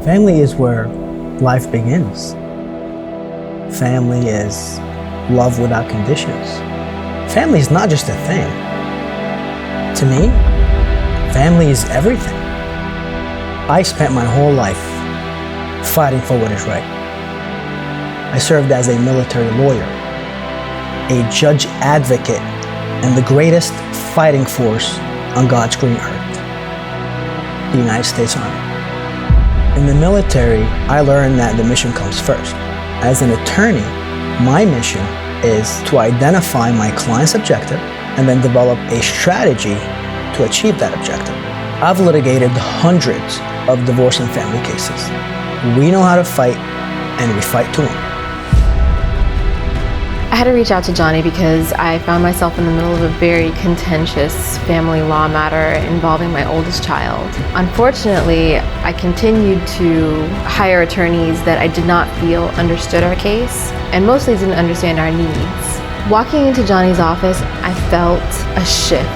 Family is where life begins. Family is love without conditions. Family is not just a thing. To me, family is everything. I spent my whole life fighting for what is right. I served as a military lawyer, a judge advocate, and the greatest fighting force on God's green earth, the United States Army. In the military, I learned that the mission comes first. As an attorney, my mission is to identify my client's objective and then develop a strategy to achieve that objective. I've litigated hundreds of divorce and family cases. We know how to fight, and we fight to win. I had to reach out to Jonny because I found myself in the middle of a very contentious family law matter involving my oldest child. Unfortunately, I continued to hire attorneys that I did not feel understood our case and mostly didn't understand our needs. Walking into Jonny's office, I felt a shift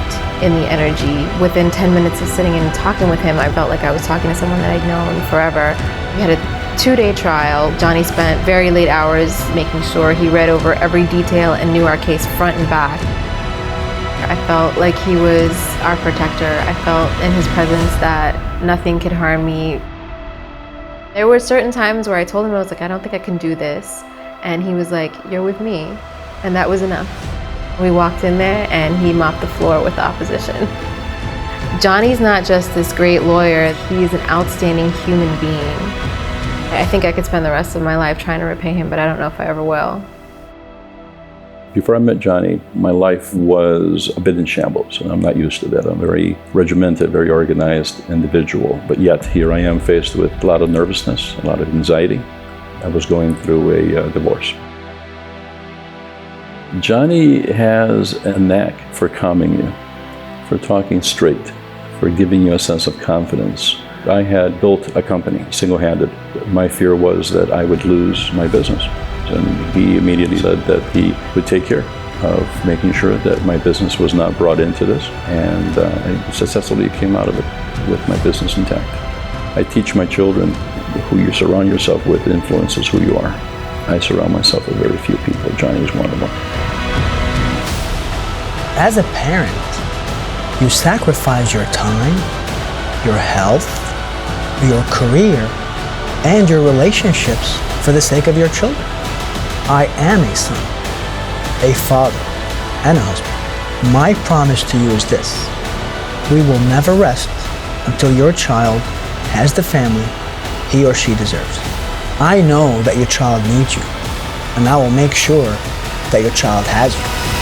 in the energy. Within 10 minutes of sitting and talking with him, I felt like I was talking to someone that I'd known forever. We had a 2-day trial. Jonny spent very late hours making sure he read over every detail and knew our case front and back. I felt like he was our protector. I felt in his presence that nothing could harm me. There were certain times where I told him, I was like, I don't think I can do this. And he was like, you're with me. And that was enough. We walked in there and he mopped the floor with the opposition. Jonny's not just this great lawyer, he's an outstanding human being. I think I could spend the rest of my life trying to repay him, but I don't know if I ever will. Before I met Jonny, my life was a bit in shambles, and I'm not used to that. I'm a very regimented, very organized individual, but yet here I am faced with a lot of nervousness, a lot of anxiety. I was going through a divorce. Jonny has a knack for calming you, for talking straight, for giving you a sense of confidence. I had built a company single-handed. My fear was that I would lose my business. And he immediately said that he would take care of making sure that my business was not brought into this. And I successfully came out of it with my business intact. I teach my children who you surround yourself with influences who you are. I surround myself with very few people. Jonny is one of them. As a parent, you sacrifice your time, your health, your career, and your relationships for the sake of your children. I am a son, a father, and a husband. My promise to you is this: we will never rest until your child has the family he or she deserves. I know that your child needs you, and I will make sure that your child has you.